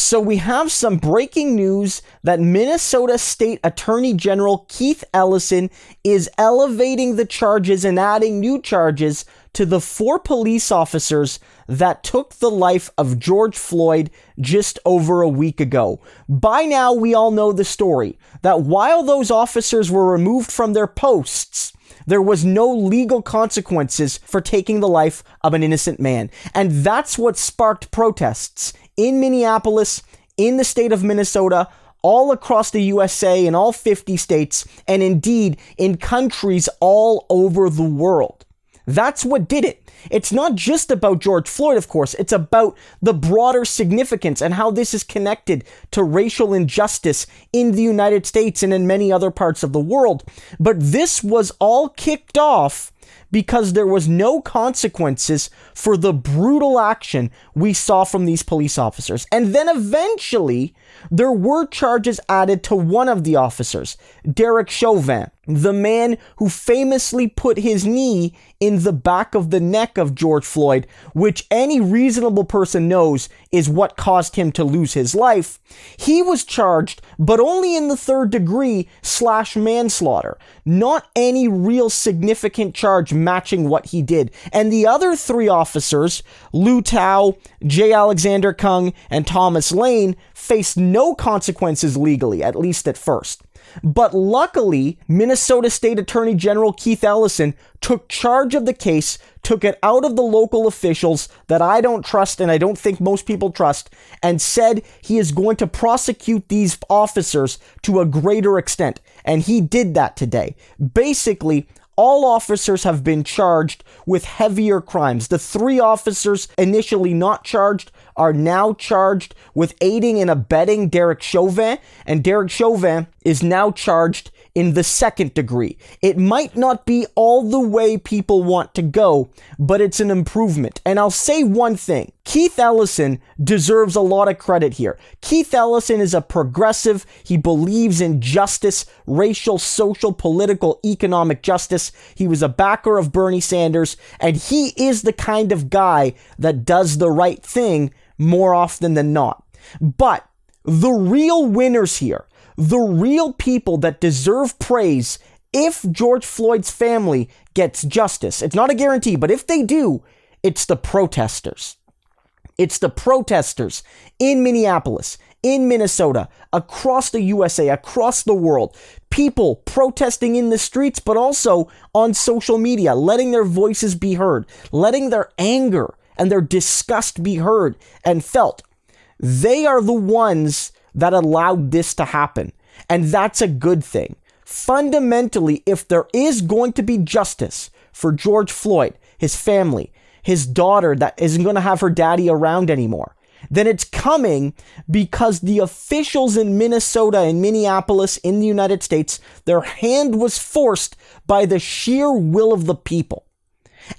So we have some breaking news that Minnesota State Attorney General Keith Ellison is elevating the charges and adding new charges to the 4 police officers that took the life of George Floyd just over a week ago. By now, we all know the story, that while those officers were removed from their posts, there was no legal consequences for taking the life of an innocent man. And that's what sparked protests in Minneapolis, in the state of Minnesota, all across the USA, in all 50 states, and indeed in countries all over the world. That's what did it. It's not just about George Floyd, of course. It's about the broader significance and how this is connected to racial injustice in the United States and in many other parts of the world. But this was all kicked off because there was no consequences for the brutal action we saw from these police officers. And then eventually, there were charges added to one of the officers, Derek Chauvin, the man who famously put his knee in the back of the neck of George Floyd, which any reasonable person knows is what caused him to lose his life. He was charged, but only in the 3rd degree / manslaughter, not any real significant charge matching what he did. And the other 3 officers, Lou Tao, J. Alexander Kung, and Thomas Lane, faced no consequences legally, at least at first. But luckily, Minnesota State Attorney General Keith Ellison took charge of the case, took it out of the local officials that I don't trust and I don't think most people trust, and said he is going to prosecute these officers to a greater extent. And he did that today. Basically, all officers have been charged with heavier crimes. The 3 officers initially not charged are now charged with aiding and abetting Derek Chauvin, and Derek Chauvin is now charged in the 2nd degree. It might not be all the way people want to go, but it's an improvement. And I'll say one thing. Keith Ellison deserves a lot of credit here. Keith Ellison is a progressive. He believes in justice, racial, social, political, economic justice. He was a backer of Bernie Sanders, and he is the kind of guy that does the right thing more often than not. But the real winners here, the real people that deserve praise if George Floyd's family gets justice, it's not a guarantee, but if they do, it's the protesters. It's the protesters in Minneapolis, in Minnesota, across the USA, across the world. People protesting in the streets, but also on social media, letting their voices be heard, letting their anger and their disgust be heard and felt. They are the ones that allowed this to happen. And that's a good thing. Fundamentally, if there is going to be justice for George Floyd, his family, his daughter that isn't going to have her daddy around anymore, then it's coming because the officials in Minnesota and Minneapolis in the United States, their hand was forced by the sheer will of the people.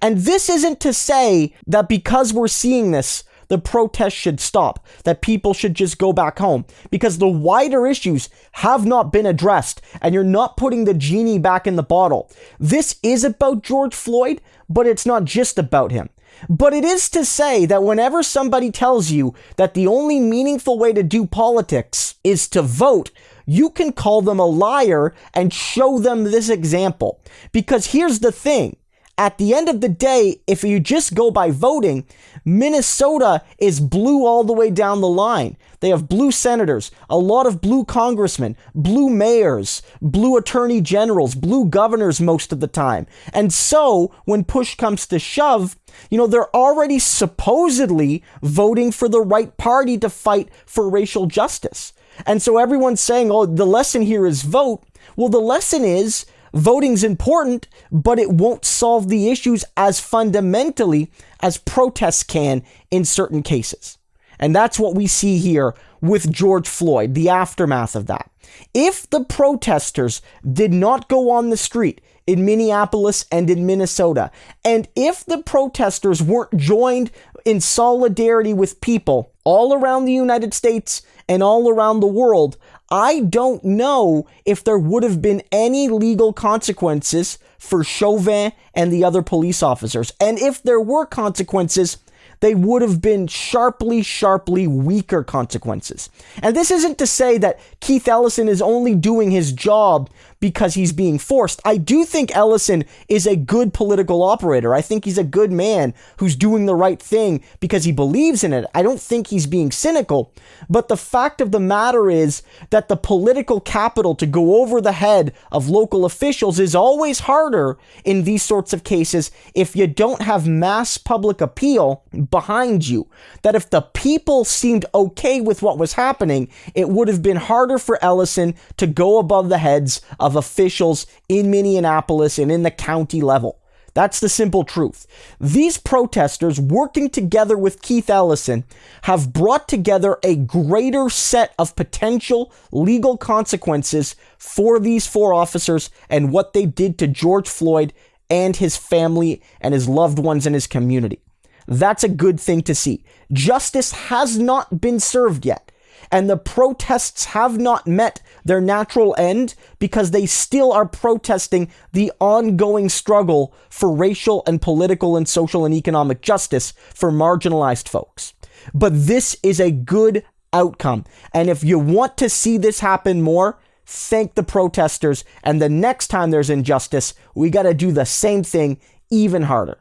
And this isn't to say that because we're seeing this, the protests should stop, that people should just go back home, because the wider issues have not been addressed, and you're not putting the genie back in the bottle. This is about George Floyd, but it's not just about him. But it is to say that whenever somebody tells you that the only meaningful way to do politics is to vote, you can call them a liar and show them this example. Because here's the thing. At the end of the day, if you just go by voting, Minnesota is blue all the way down the line. They have blue senators, a lot of blue congressmen, blue mayors, blue attorney generals, blue governors most of the time. And so when push comes to shove, they're already supposedly voting for the right party to fight for racial justice. And so everyone's saying, oh, the lesson here is vote. Well, the lesson is voting's important, but it won't solve the issues as fundamentally as protests can in certain cases. And that's what we see here with George Floyd, the aftermath of that. If the protesters did not go on the street in Minneapolis and in Minnesota, and if the protesters weren't joined in solidarity with people all around the United States and all around the world, I don't know if there would have been any legal consequences for Chauvin and the other police officers. And if there were consequences, they would have been sharply weaker consequences. And this isn't to say that Keith Ellison is only doing his job because he's being forced. I do think Ellison is a good political operator. I think he's a good man who's doing the right thing because he believes in it. I don't think he's being cynical. But the fact of the matter is that the political capital to go over the head of local officials is always harder in these sorts of cases if you don't have mass public appeal behind you. That if the people seemed okay with what was happening, it would have been harder for Ellison to go above the heads of officials in Minneapolis and in the county level. That's the simple truth. These protesters, working together with Keith Ellison, have brought together a greater set of potential legal consequences for these 4 officers and what they did to George Floyd and his family and his loved ones in his community. That's a good thing to see. Justice has not been served yet, and the protests have not met their natural end because they still are protesting the ongoing struggle for racial and political and social and economic justice for marginalized folks. But this is a good outcome, and if you want to see this happen more, thank the protesters, and the next time there's injustice, we got to do the same thing even harder.